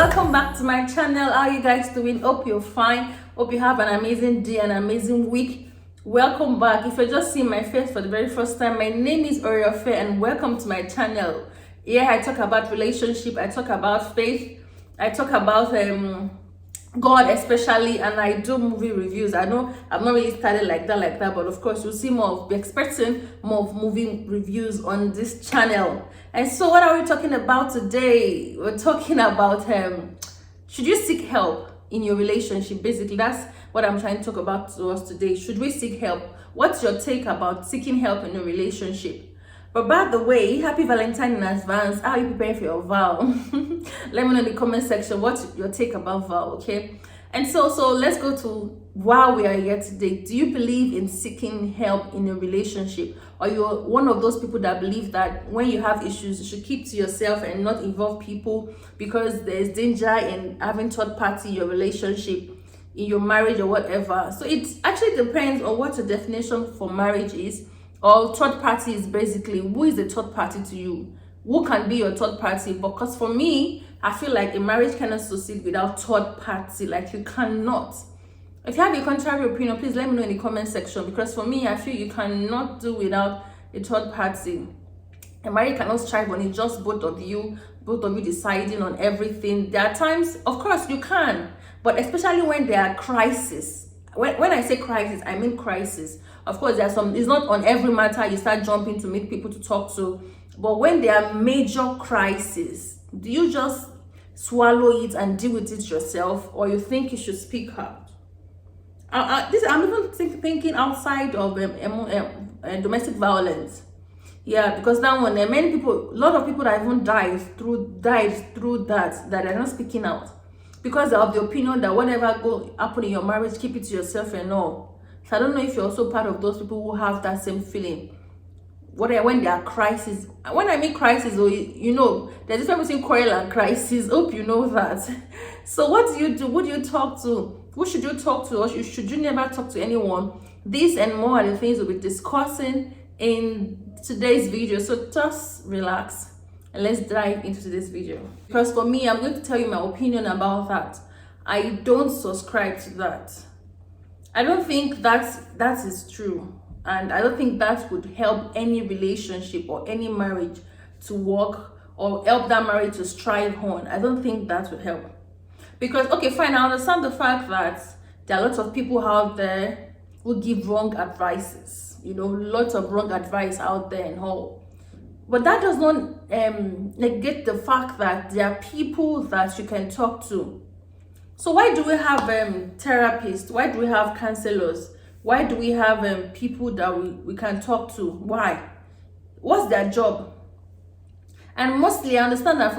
welcome back to my channel. How are you guys doing? Hope you're fine. Hope you have an amazing day, an amazing week. Welcome back. If you're just seeing my face for the very first time, my name is Oriofe and welcome to my channel. Here I talk about relationship, I talk about faith, I talk about God especially, and I do movie reviews. I know I've not really started like that, but of course you'll see more, be expecting more of movie reviews on this channel. And so what are we talking about today? We're talking about should you seek help in your relationship? Basically, that's what I'm trying to talk about to us today. Should we seek help? What's your take about seeking help in a relationship? But by the way, happy Valentine in advance. How are you preparing for your vow? Let me know in the comment section what's your take about vow, okay? And so let's go to why we are here today. Do you believe in seeking help in a relationship? Or you're one of those people that believe that when you have issues, you should keep to yourself and not involve people because there's danger in having third party in your relationship, in your marriage or whatever? So it actually depends on what your definition for marriage is. Or third party is basically, who is the third party to you? Who can be your third party? Because for me, I feel like a marriage cannot succeed without third party. Like, you cannot. If you have a contrary opinion, please let me know in the comment section. Because for me, I feel you cannot do without a third party. A marriage cannot strive on it, just both of you deciding on everything. There are times, of course, you can. But especially when there are crises. When I say crisis, I mean crisis. Of course, there's some, it's not on every matter you start jumping to meet people to talk to. But when there are major crises, do you just swallow it and deal with it yourself? Or you think you should speak out? I'm even thinking outside of domestic violence. Yeah, because that one, a lot of people that even died through that are not speaking out. Because of the opinion that whatever go happen in your marriage, keep it to yourself and all. So I don't know if you're also part of those people who have that same feeling. When there are crises, when I mean crisis, you know, there's a difference between quarrel and crisis. Hope you know that. So what do you do? Who do you talk to? Who should you talk to? Or should you never talk to anyone? These and more are the things we'll be discussing in today's video. So just relax and let's dive into this video. Because for me, I'm going to tell you my opinion about that. I don't subscribe to that. I don't think that is true, and I don't think that would help any relationship or any marriage to work or help that marriage to strive on. I don't think that would help. Because, okay, fine, I understand the fact that there are lots of people out there who give wrong advices, you know, lots of wrong advice out there and all. But that does not negate the fact that there are people that you can talk to. So why do we have therapists? Why do we have counselors? Why do we have people that we can talk to? Why? What's their job? And mostly, I understand that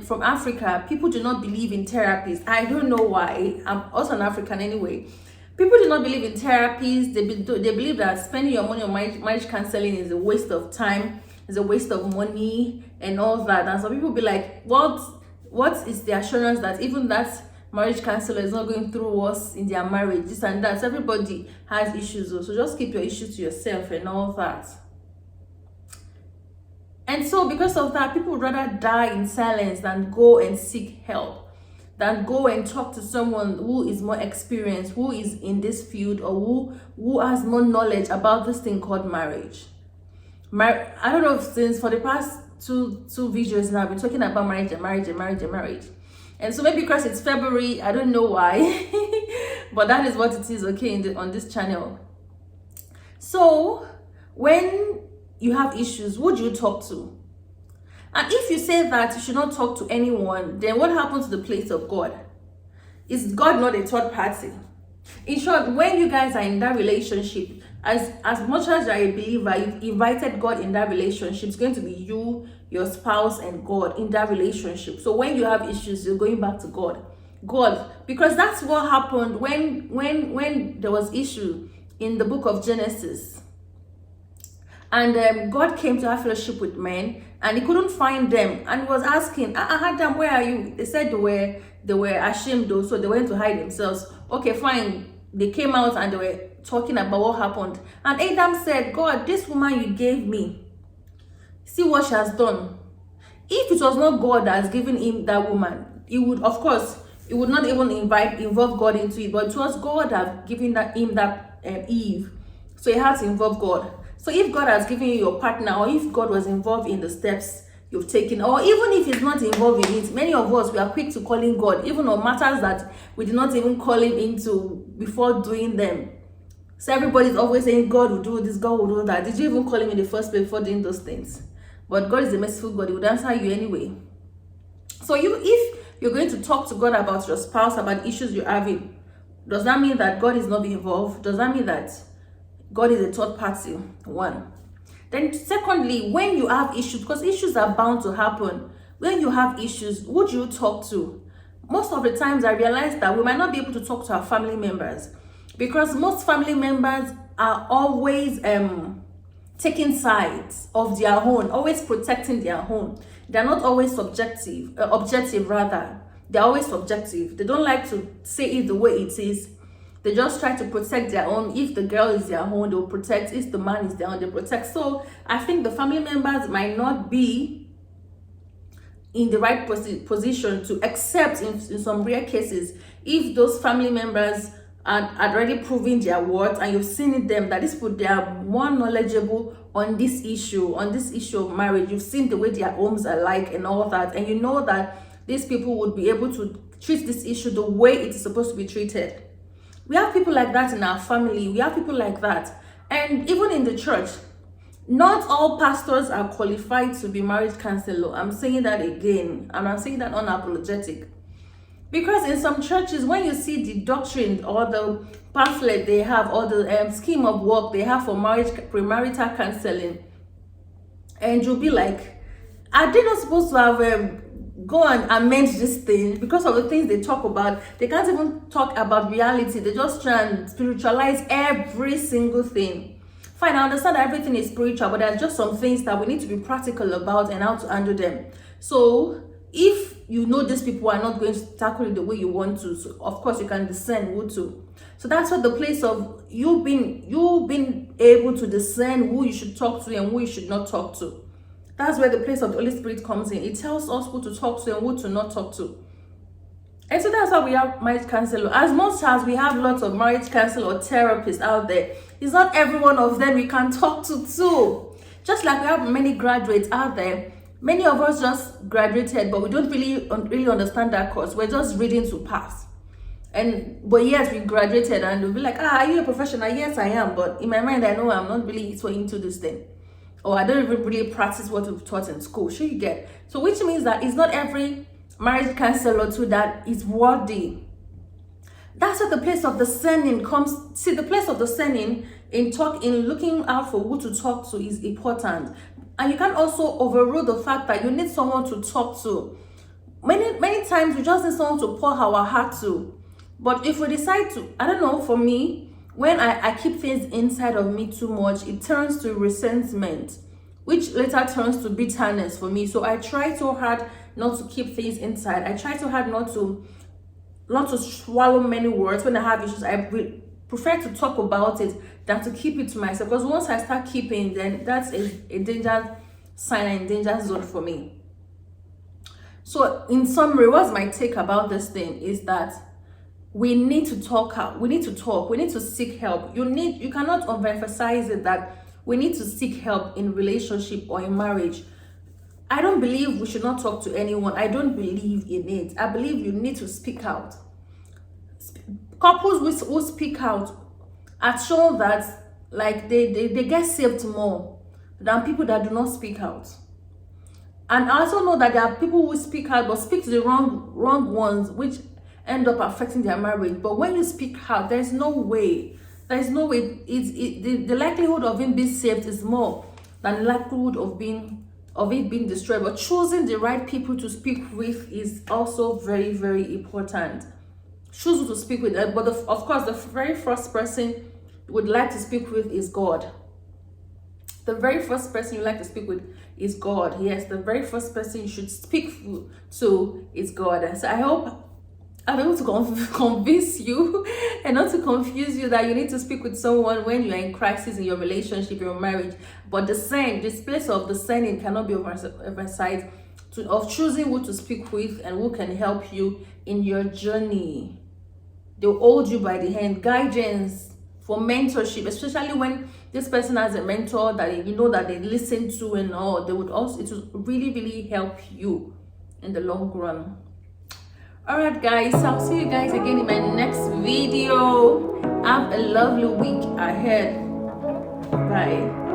from Africa, people do not believe in therapies. I don't know why. I'm also an African anyway. People do not believe in therapies. They believe that spending your money on marriage counseling is a waste of time, is a waste of money, and all that. And some people be like, what is the assurance that even that marriage counselor is not going through worse in their marriage, this and that? So everybody has issues, so just keep your issues to yourself and all that. And so because of that, people would rather die in silence than go and seek help, than go and talk to someone who is more experienced, who is in this field, or who has more knowledge about this thing called marriage. I don't know, since for the past two videos now, I've been talking about marriage. And so maybe because it's February, I don't know why, but that is what it is, okay, on this channel. So when you have issues, who do you talk to? And if you say that you should not talk to anyone, then what happens to the place of God? Is God not a third party? In short, when you guys are in that relationship, as much as I believe that you've invited God in that relationship, it's going to be you, your spouse, and God in that relationship. So when you have issues, you're going back to God, because that's what happened when there was issue in the book of Genesis, and God came to have fellowship with men, and he couldn't find them, and he was asking, Adam, where are you? They said they were ashamed though, so they went to hide themselves. Okay, fine. They came out and they were talking about what happened. And Adam said, God, this woman you gave me, see what she has done. If it was not God that has given him that woman, he would, of course, he would not even involve God into it, but it was God that have given him that Eve, so he had to involve God. So if God has given you your partner, or if God was involved in the steps you've taken, or even if he's not involved in it, many of us, we are quick to calling God, even on matters that we did not even call him into before doing them. So everybody's always saying God will do this, God will do that. Did you even call him in the first place before doing those things? But God is a merciful God. He would answer you anyway. So if you're going to talk to God about your spouse, about issues you're having, does that mean that God is not involved? Does that mean that God is a third party? One. Then secondly, when you have issues, because issues are bound to happen, when you have issues, who do you talk to? Most of the times I realize that we might not be able to talk to our family members, because most family members are always taking sides of their own, always protecting their own. They're not always objective rather. They're always subjective. They don't like to say it the way it is. They just try to protect their own. If the girl is their own, they'll protect. If the man is their own, they protect. So I think the family members might not be in the right position to accept, in some rare cases, if those family members are already proving their worth, and you've seen in them that these people, they are more knowledgeable on this issue of marriage. You've seen the way their homes are like and all that, and you know that these people would be able to treat this issue the way it is supposed to be treated. We have people like that in our family. We have people like that. And even in the church, not all pastors are qualified to be marriage counselor. I'm saying that again, and I'm saying that unapologetic. Because in some churches, when you see the doctrine or the pamphlet they have, or the scheme of work they have for marriage, premarital counseling, and you'll be like, are they not supposed to have go and amend this thing? Because of the things they talk about, they can't even talk about reality. They just try and spiritualize every single thing. Fine, I understand that everything is spiritual, but there's just some things that we need to be practical about and how to handle them. So if you know these people are not going to tackle it the way you want to, so of course you can discern who to. So that's what the place of you being able to discern who you should talk to and who you should not talk to. That's where the place of the Holy Spirit comes in. It tells us who to talk to and who to not talk to. And so that's why we have marriage counselor. As much as we have lots of marriage counselor or therapists out there, it's not every one of them we can talk to too. Just like we have many graduates out there. Many of us just graduated, but we don't really understand that course. We're just reading to pass. But yes, we graduated, and we'll be like, are you a professional? Yes, I am. But in my mind, I know I'm not really so into this thing. Or I don't even really practice what we've taught in school. Sure, you get. So which means that it's not every marriage counselor too that is worthy. That's where the place of discerning comes. See, the place of discerning in looking out for who to talk to is important. And you can also overrule the fact that you need someone to talk to. Many times we just need someone to pour our heart to. But if we decide to, I don't know, for me, when I keep things inside of me too much, it turns to resentment, which later turns to bitterness for me. So I try so hard not to keep things inside. I try so hard not to swallow many words when I have issues. I prefer to talk about it than to keep it to myself. Because once I start keeping, then that's a danger sign and danger zone for me. So in summary, what's my take about this thing is that we need to talk out. We need to talk. We need to seek help. You cannot overemphasize it that we need to seek help in relationship or in marriage. I don't believe we should not talk to anyone. I don't believe in it. I believe you need to speak out. Couples who speak out have shown that like they get saved more than people that do not speak out. And I also know that there are people who speak out but speak to the wrong ones, which end up affecting their marriage. But when you speak out, there's no way. The likelihood of him being saved is more than the likelihood of it being destroyed. But choosing the right people to speak with is also very, very important. Choose who to speak with. But of course, the very first person you would like to speak with is God. The very first person you like to speak with is God. Yes, the very first person you should speak to is God. So I hope I'm able to convince you and not to confuse you that you need to speak with someone when you're in crisis in your relationship, your marriage. But this place of discerning cannot be oversized, of choosing who to speak with and who can help you in your journey. They'll hold you by the hand. Guidance for mentorship, especially when this person has a mentor that you know that they listen to and all, it will really, really help you in the long run. Alright guys, I'll see you guys again in my next video. Have a lovely week ahead. Bye.